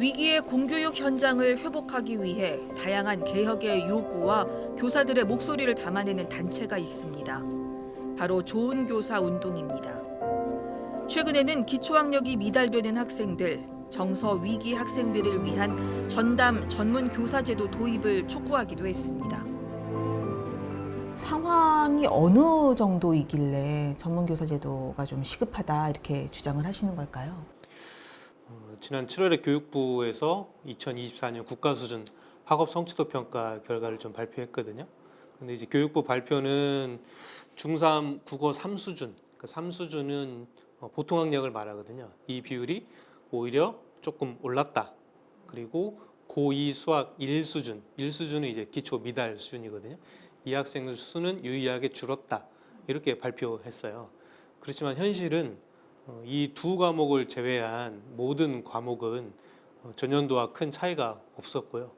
위기의 공교육 현장을 회복하기 위해 다양한 개혁의 요구와 교사들의 목소리를 담아내는 단체가 있습니다. 바로 좋은 교사 운동입니다. 최근에는 기초학력이 미달되는 학생들, 정서 위기 학생들을 위한 전담 전문 교사제도 도입을 촉구하기도 했습니다. 상황이 어느 정도이길래 전문교사 제도가 좀 시급하다 이렇게 주장을 하시는 걸까요? 지난 7월에 교육부에서 2024년 국가수준 학업 성취도 평가 결과를 좀 발표했거든요. 근데 이제 교육부 발표는 중3 국어 3수준, 그러니까 3수준은 보통 학력을 말하거든요. 이 비율이 오히려 조금 올랐다. 그리고 고2 수학 1수준, 1수준은 이제 기초 미달 수준이거든요. 이 학생들 수는 유의하게 줄었다. 이렇게 발표했어요. 그렇지만 현실은 이 두 과목을 제외한 모든 과목은 전년도와 큰 차이가 없었고요.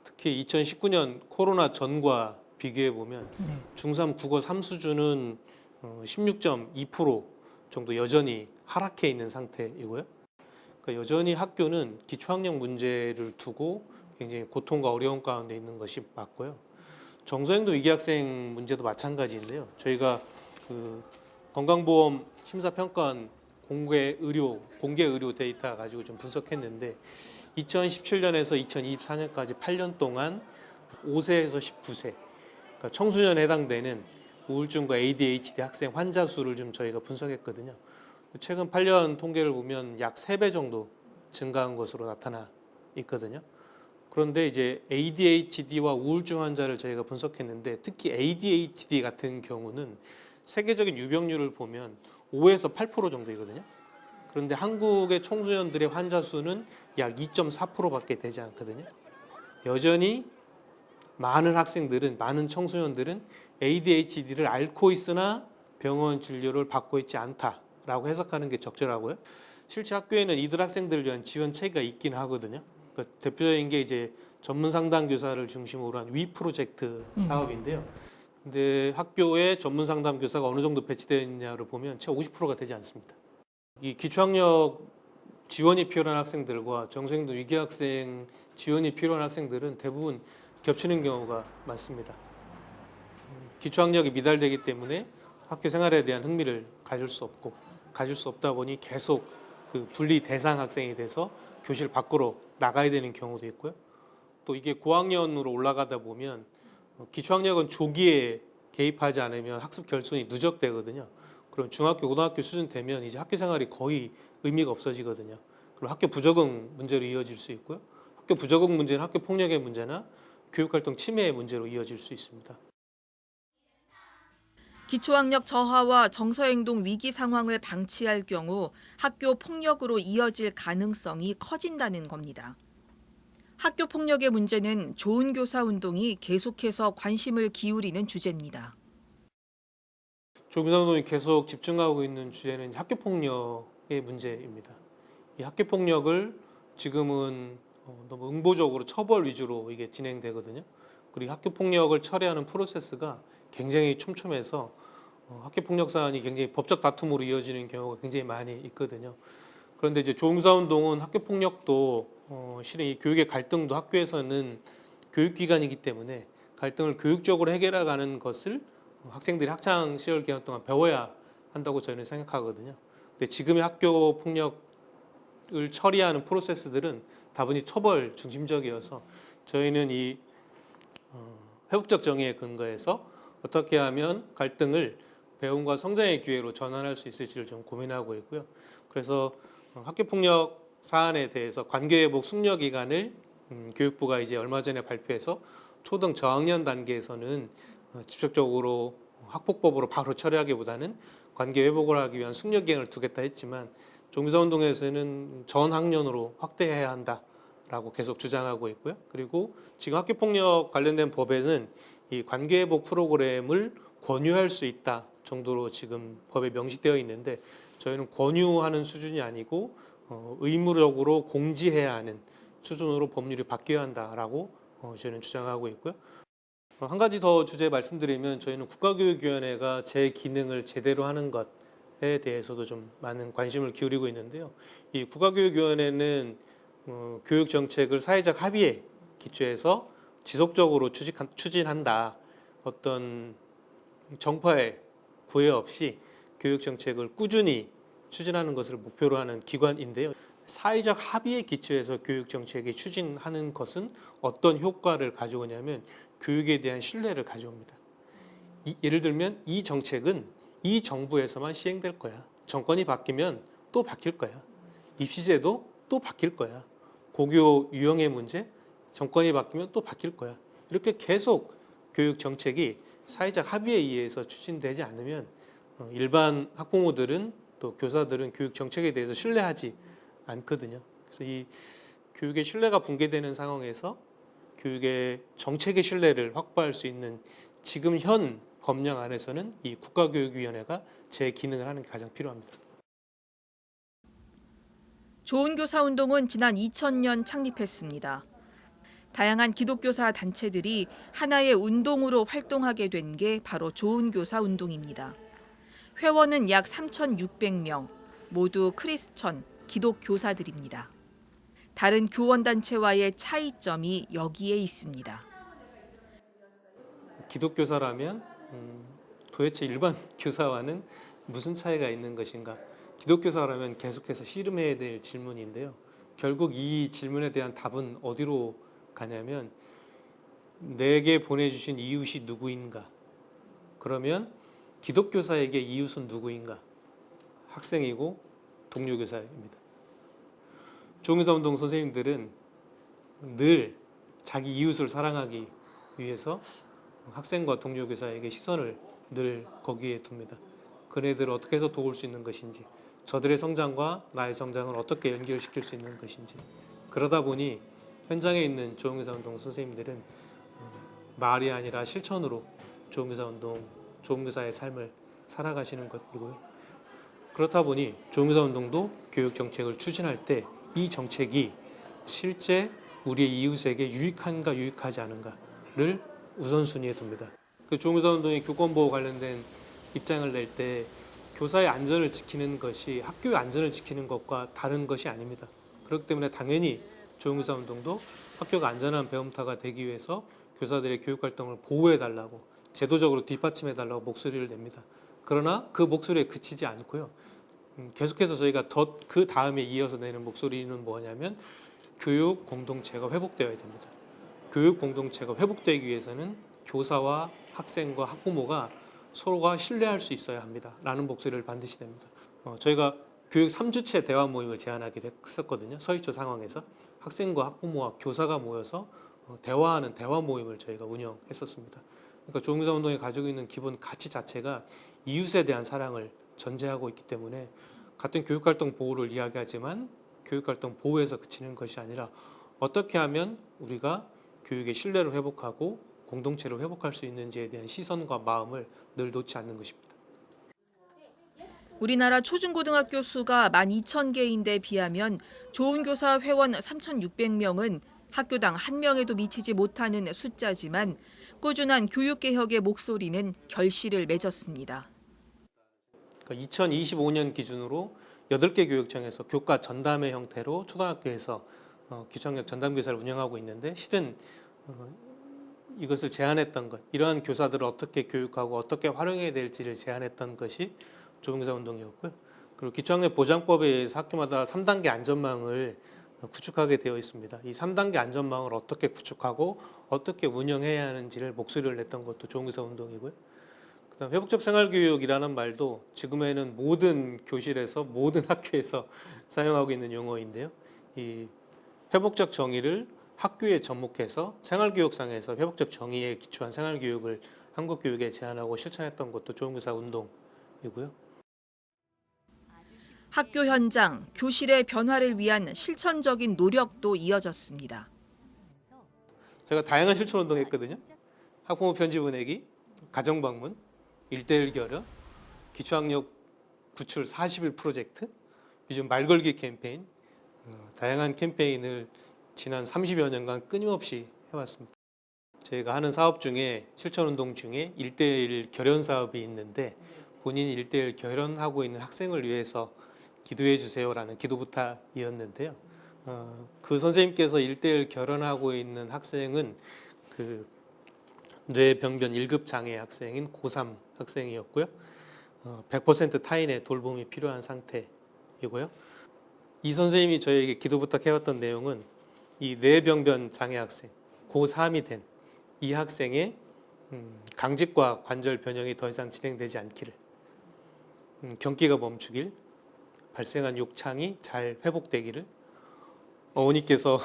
특히 2019년 코로나 전과 비교해 보면 중3 국어 3수준은 16.2% 정도 여전히 하락해 있는 상태이고요. 그러니까 여전히 학교는 기초학력 문제를 두고 굉장히 고통과 어려움 가운데 있는 것이 맞고요. 정서행동 위기 학생 문제도 마찬가지인데요. 저희가 그 건강보험 심사평가원 공개 의료 데이터 가지고 좀 분석했는데 2017년에서 2024년까지 8년 동안 5세에서 19세 그러니까 청소년에 해당되는 우울증과 ADHD 학생 환자 수를 좀 저희가 분석했거든요. 최근 8년 통계를 보면 약 3배 정도 증가한 것으로 나타나 있거든요. 그런데 이제 ADHD와 우울증 환자를 저희가 분석했는데 특히 ADHD 같은 경우는 세계적인 유병률을 보면 5에서 8% 정도이거든요. 그런데 한국의 청소년들의 환자 수는 약 2.4%밖에 되지 않거든요. 여전히 많은 학생들은, 많은 청소년들은 ADHD를 앓고 있으나 병원 진료를 받고 있지 않다라고 해석하는 게 적절하고요. 실제 학교에는 이들 학생들을 위한 지원 체계가 있긴 하거든요. 그러니까 대표적인 게 이제 전문 상담 교사를 중심으로 한 위 프로젝트 사업인데요. 근데 학교에 전문 상담 교사가 어느 정도 배치되어 있냐를 보면 채 50%가 되지 않습니다. 이 기초학력 지원이 필요한 학생들과 정서행동 위기 학생 지원이 필요한 학생들은 대부분 겹치는 경우가 많습니다. 기초학력이 미달되기 때문에 학교 생활에 대한 흥미를 가질 수 없다 보니 계속 그 분리 대상 학생이 돼서 교실 밖으로 나가야 되는 경우도 있고요. 또 이게 고학년으로 올라가다 보면 기초학력은 조기에 개입하지 않으면 학습 결손이 누적되거든요. 그럼 중학교, 고등학교 수준 되면 이제 학교 생활이 거의 의미가 없어지거든요. 그럼 학교 부적응 문제로 이어질 수 있고요. 학교 부적응 문제는 학교 폭력의 문제나 교육활동 침해의 문제로 이어질 수 있습니다. 기초학력 저하와 정서행동 위기 상황을 방치할 경우 학교 폭력으로 이어질 가능성이 커진다는 겁니다. 학교 폭력의 문제는 좋은 교사 운동이 계속해서 관심을 기울이는 주제입니다. 좋은 교사 운동이 계속 집중하고 있는 주제는 학교 폭력의 문제입니다. 이 학교 폭력을 지금은 너무 응보적으로 처벌 위주로 이게 진행되거든요. 그리고 학교 폭력을 처리하는 프로세스가 굉장히 촘촘해서 학교 폭력 사안이 굉장히 법적 다툼으로 이어지는 경우가 굉장히 많이 있거든요. 그런데 이제 좋은 교사 운동은 학교 폭력도 실은 이 교육의 갈등도 학교에서는 교육기관이기 때문에 갈등을 교육적으로 해결해가는 것을 학생들이 학창 시절 기간 동안 배워야 한다고 저희는 생각하거든요. 근데 지금의 학교 폭력을 처리하는 프로세스들은 다분히 처벌 중심적이어서 저희는 이 회복적 정의에 근거해서 어떻게 하면 갈등을 배움과 성장의 기회로 전환할 수 있을지를 좀 고민하고 있고요. 그래서 학교 폭력 사안에 대해서 관계회복 숙려 기간을 교육부가 이제 얼마 전에 발표해서 초등 저학년 단계에서는 직접적으로 학폭법으로 바로 처리하기보다는 관계 회복을 하기 위한 숙려 기간을 두겠다 했지만 종교사 운동에서는 전 학년으로 확대해야 한다라고 계속 주장하고 있고요. 그리고 지금 학교 폭력 관련된 법에는 이 관계 회복 프로그램을 권유할 수 있다 정도로 지금 법에 명시되어 있는데 저희는 권유하는 수준이 아니고 의무적으로 공지해야 하는 수준으로 법률이 바뀌어야 한다라고 저희는 주장하고 있고요. 한 가지 더 주제 말씀드리면 저희는 국가교육위원회가 제 기능을 제대로 하는 것에 대해서도 좀 많은 관심을 기울이고 있는데요. 이 국가교육위원회는 교육 정책을 사회적 합의에 기초해서 지속적으로 추진한다. 어떤 정파에 구애 없이 교육 정책을 꾸준히 추진하는 것을 목표로 하는 기관인데요. 사회적 합의에 기초해서 교육 정책이 추진하는 것은 어떤 효과를 가져오냐면 교육에 대한 신뢰를 가져옵니다. 예를 들면 이 정책은 이 정부에서만 시행될 거야. 정권이 바뀌면 또 바뀔 거야. 입시제도 또 바뀔 거야. 고교 유형의 문제, 정권이 바뀌면 또 바뀔 거야. 이렇게 계속 교육 정책이 사회적 합의에 의해서 추진되지 않으면 일반 학부모들은 또 교사들은 교육 정책에 대해서 신뢰하지 않거든요. 그래서 이 교육의 신뢰가 붕괴되는 상황에서 교육의 정책의 신뢰를 확보할 수 있는 지금 현 법령 안에서는 이 국가교육위원회가 제 기능을 하는 게 가장 필요합니다. 좋은 교사 운동은 지난 2000년 창립했습니다. 다양한 기독교사 단체들이 하나의 운동으로 활동하게 된 게 바로 좋은 교사 운동입니다. 회원은 약 3,600명, 모두 크리스천, 기독교사들입니다. 다른 교원단체와의 차이점이 여기에 있습니다. 기독교사라면 도대체 일반 교사와는 무슨 차이가 있는 것인가? 기독교사라면 계속해서 씨름해야 될 질문인데요. 결국 이 질문에 대한 답은 어디로 가냐면 내게 보내주신 이웃이 누구인가? 그러면 기독교사에게 이웃은 누구인가? 학생이고 동료교사입니다. 종교사운동 선생님들은 늘 자기 이웃을 사랑하기 위해서 학생과 동료교사에게 시선을 늘 거기에 둡니다. 그네들을 어떻게 해서 도울 수 있는 것인지, 저들의 성장과 나의 성장을 어떻게 연결시킬 수 있는 것인지. 그러다 보니 현장에 있는 조은교사운동 선생님들은 말이 아니라 실천으로 조은교사운동, 조은교사의 삶을 살아가시는 것이고요. 그렇다 보니 조은교사운동도 교육 정책을 추진할 때 이 정책이 실제 우리의 이웃에게 유익한가 유익하지 않은가를 우선순위에 둡니다. 그 조은교사운동이 교권보호 관련된 입장을 낼 때 교사의 안전을 지키는 것이 학교의 안전을 지키는 것과 다른 것이 아닙니다. 그렇기 때문에 당연히 조은교사운동도 학교가 안전한 배움터가 되기 위해서 교사들의 교육활동을 보호해달라고, 제도적으로 뒷받침해달라고 목소리를 냅니다. 그러나 그 목소리에 그치지 않고요. 계속해서 저희가 더 그 다음에 이어서 내는 목소리는 뭐냐면 교육 공동체가 회복되어야 됩니다. 교육 공동체가 회복되기 위해서는 교사와 학생과 학부모가 서로가 신뢰할 수 있어야 합니다. 라는 목소리를 반드시 냅니다. 저희가 교육 3주체 대화 모임을 제안하기도 했었거든요. 서희초 상황에서 학생과 학부모와 교사가 모여서 대화하는 대화 모임을 저희가 운영했었습니다. 그러니까 조은교사운동이 가지고 있는 기본 가치 자체가 이웃에 대한 사랑을 전제하고 있기 때문에 같은 교육활동 보호를 이야기하지만 교육활동 보호에서 그치는 것이 아니라 어떻게 하면 우리가 교육의 신뢰를 회복하고 공동체를 회복할 수 있는지에 대한 시선과 마음을 늘 놓지 않는 것입니다. 우리나라 초중고등학교 수가 12,000개인데 비하면 좋은 교사 회원 3,600명은 학교당 한 명에도 미치지 못하는 숫자지만 꾸준한 교육개혁의 목소리는 결실을 맺었습니다. 2025년 기준으로 8개 교육청에서 교과 전담회 형태로 초등학교에서 기초학력 전담교사를 운영하고 있는데 실은 이것을 제안했던 것, 이러한 교사들을 어떻게 교육하고 어떻게 활용해야 될지를 제안했던 것이 조은교사 운동이었고요. 그리고 기초학력 보장법에 의해서 학교마다 3단계 안전망을 구축하게 되어 있습니다. 이 3단계 안전망을 어떻게 구축하고 어떻게 운영해야 하는지를 목소리를 냈던 것도 조은교사 운동이고요. 그다음 회복적 생활교육이라는 말도 지금에는 모든 교실에서 모든 학교에서 사용하고 있는 용어인데요. 이 회복적 정의를 학교에 접목해서 생활교육상에서 회복적 정의에 기초한 생활교육을 한국 교육에 제안하고 실천했던 것도 조은교사 운동이고요. 학교 현장, 교실의 변화를 위한 실천적인 노력도 이어졌습니다. 제가 다양한 실천 운동했거든요. 학부모 편지 보내기, 가정 방문, 1대1 결여, 기초학력 구출 40일 프로젝트, 요즘 말 걸기 캠페인, 다양한 캠페인을 지난 30여 년간 끊임없이 해왔습니다. 저희가 하는 사업 중에 실천 운동 중에 1대1 결연 사업이 있는데 본인이 1대1 결연하고 있는 학생을 위해서 기도해 주세요라는 기도 부탁이었는데요. 그 선생님께서 1대1 결혼하고 있는 학생은 그 뇌병변 1급 장애 학생인 고3 학생이었고요. 100% 타인의 돌봄이 필요한 상태이고요. 이 선생님이 저에게 기도 부탁해왔던 내용은 이 뇌병변 장애 학생, 고3이 된 이 학생의 강직과 관절 변형이 더 이상 진행되지 않기를, 경기가 멈추길, 발생한 욕창이 잘 회복되기를, 어머니께서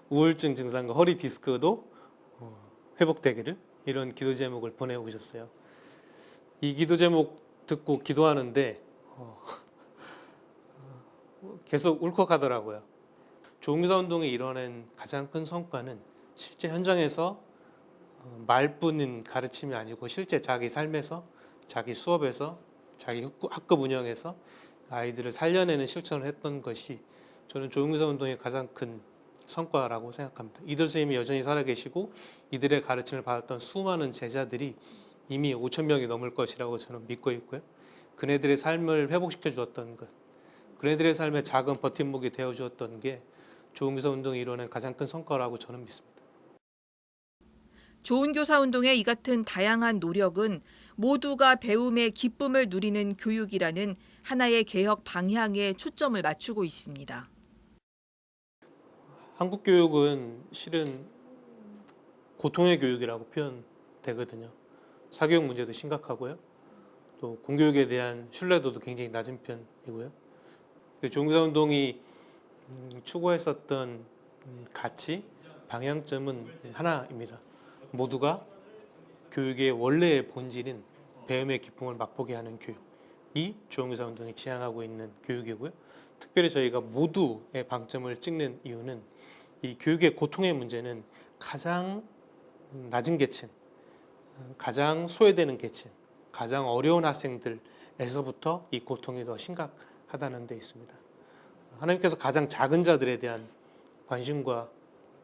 우울증 증상과 허리 디스크도 회복되기를, 이런 기도 제목을 보내오셨어요. 이 기도 제목 듣고 기도하는데 계속 울컥하더라고요. 조응교사 운동이 이뤄낸 가장 큰 성과는 실제 현장에서 말뿐인 가르침이 아니고 실제 자기 삶에서, 자기 수업에서, 자기 학급 운영에서 아이들을 살려내는 실천을 했던 것이 저는 조응교사 운동의 가장 큰 성과라고 생각합니다. 이들 선생님이 여전히 살아계시고 이들의 가르침을 받았던 수많은 제자들이 이미 5천 명이 넘을 것이라고 저는 믿고 있고요. 그네들의 삶을 회복시켜 주었던 것, 그네들의 삶에 작은 버팀목이 되어 주었던 게 조응교사 운동이 이뤄낸 가장 큰 성과라고 저는 믿습니다. 좋은 교사 운동의 이 같은 다양한 노력은 모두가 배움의 기쁨을 누리는 교육이라는 하나의 개혁 방향에 초점을 맞추고 있습니다. 한국 교육은 실은 고통의 교육이라고 표현되거든요. 사교육 문제도 심각하고요. 또 공교육에 대한 신뢰도도 굉장히 낮은 편이고요. 조응교사 운동이 추구했었던 가치, 방향점은 하나입니다. 모두가 교육의 원래의 본질인 배움의 기쁨을 맛보게 하는 교육이 조응교사 운동이 지향하고 있는 교육이고요. 특별히 저희가 모두의 방점을 찍는 이유는 이 교육의 고통의 문제는 가장 낮은 계층, 가장 소외되는 계층, 가장 어려운 학생들에서부터 이 고통이 더 심각하다는 데 있습니다. 하나님께서 가장 작은 자들에 대한 관심과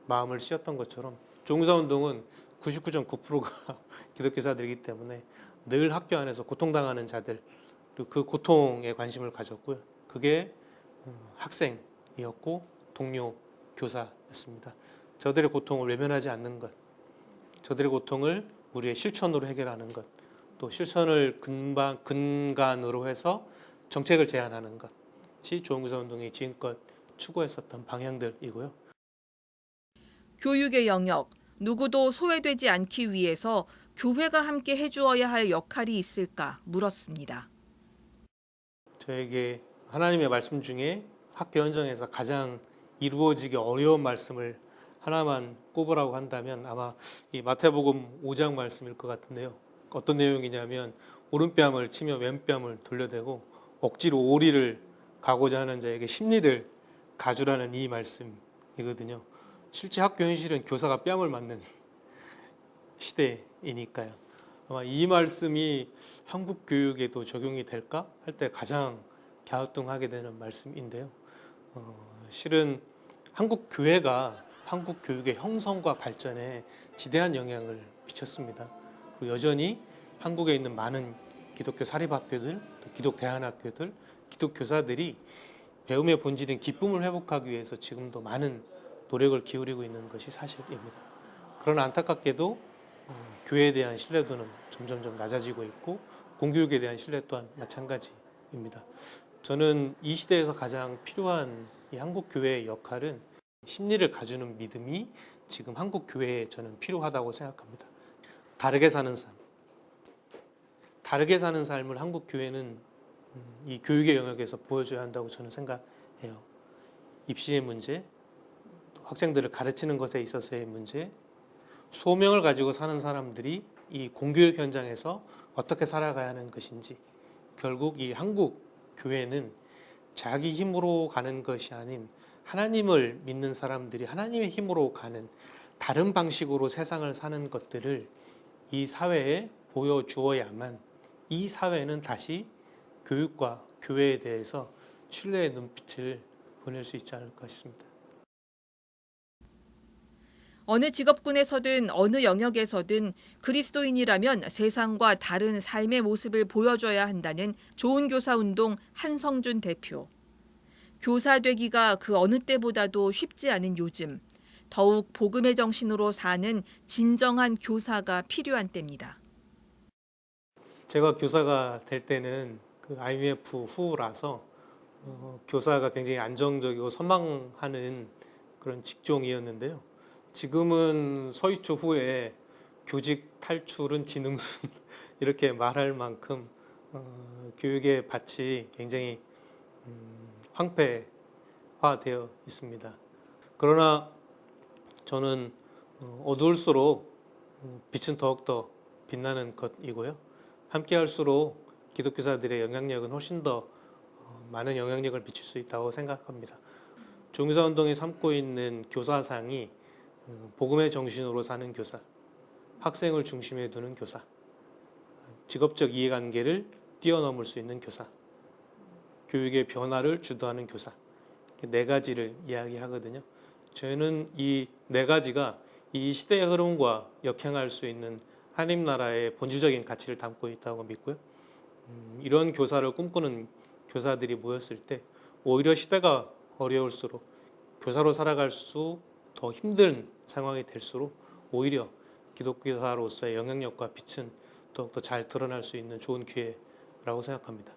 마음을 씌웠던 것처럼 조응교사 운동은 99.9%가 기독교사들이기 때문에 늘 학교 안에서 고통당하는 자들, 그리고 그 고통에 관심을 가졌고요. 그게 학생이었고 동료 교사였습니다. 저들의 고통을 외면하지 않는 것, 저들의 고통을 우리의 실천으로 해결하는 것, 또 실천을 근간으로 해서 정책을 제안하는 것이 조응교사 운동이 지금껏 추구했었던 방향들이고요. 교육의 영역, 누구도 소외되지 않기 위해서 교회가 함께 해주어야 할 역할이 있을까 물었습니다. 저에게 하나님의 말씀 중에 학교 현장에서 가장 이루어지기 어려운 말씀을 하나만 꼽으라고 한다면 아마 이 마태복음 5장 말씀일 것 같은데요. 어떤 내용이냐면 오른뺨을 치며 왼뺨을 돌려대고 억지로 오리를 가고자 하는 자에게 십리를 가주라는 이 말씀이거든요. 실제 학교 현실은 교사가 뺨을 맞는 시대이니까요. 아마 이 말씀이 한국 교육에도 적용이 될까 할 때 가장 갸우뚱하게 되는 말씀인데요. 실은 한국 교회가 한국 교육의 형성과 발전에 지대한 영향을 미쳤습니다. 그리고 여전히 한국에 있는 많은 기독교 사립학교들, 기독 대안학교들, 기독 교사들이 배움의 본질인 기쁨을 회복하기 위해서 지금도 많은 노력을 기울이고 있는 것이 사실입니다. 그러나 안타깝게도 교회에 대한 신뢰도는 점점점 낮아지고 있고 공교육에 대한 신뢰 또한 마찬가지입니다. 저는 이 시대에서 가장 필요한 이 한국 교회의 역할은 심리를 가주는 믿음이 지금 한국 교회에 저는 필요하다고 생각합니다. 다르게 사는 삶, 다르게 사는 삶을 한국 교회는 이 교육의 영역에서 보여줘야 한다고 저는 생각해요. 입시의 문제, 학생들을 가르치는 것에 있어서의 문제, 소명을 가지고 사는 사람들이 이 공교육 현장에서 어떻게 살아가야 하는 것인지, 결국 이 한국 교회는 자기 힘으로 가는 것이 아닌 하나님을 믿는 사람들이 하나님의 힘으로 가는 다른 방식으로 세상을 사는 것들을 이 사회에 보여주어야만 이 사회는 다시 교육과 교회에 대해서 신뢰의 눈빛을 보낼 수 있지 않을까 싶습니다. 어느 직업군에서든 어느 영역에서든 그리스도인이라면 세상과 다른 삶의 모습을 보여줘야 한다는 좋은 교사 운동 한성준 대표. 교사 되기가 그 어느 때보다도 쉽지 않은 요즘, 더욱 복음의 정신으로 사는 진정한 교사가 필요한 때입니다. 제가 교사가 될 때는 그 IMF 후라서 교사가 굉장히 안정적이고 선망하는 그런 직종이었는데요. 지금은 서희초 후에 교직 탈출은 지능순 이렇게 말할 만큼 교육의 밭이 굉장히 황폐화되어 있습니다. 그러나 저는 어두울수록 빛은 더욱더 빛나는 것이고요. 함께 할수록 기독교사들의 영향력은 훨씬 더 많은 영향력을 미칠 수 있다고 생각합니다. 종교사운동이 삼고 있는 교사상이 복음의 정신으로 사는 교사, 학생을 중심에 두는 교사, 직업적 이해관계를 뛰어넘을 수 있는 교사, 교육의 변화를 주도하는 교사, 네 가지를 이야기하거든요. 저희는 이 네 가지가 이 시대의 흐름과 역행할 수 있는 하나님 나라의 본질적인 가치를 담고 있다고 믿고요. 이런 교사를 꿈꾸는 교사들이 모였을 때 오히려 시대가 어려울수록 교사로 살아갈 수 더 힘든 상황이 될수록 오히려 기독교사로서의 영향력과 빛은 더욱더 잘 드러날 수 있는 좋은 기회라고 생각합니다.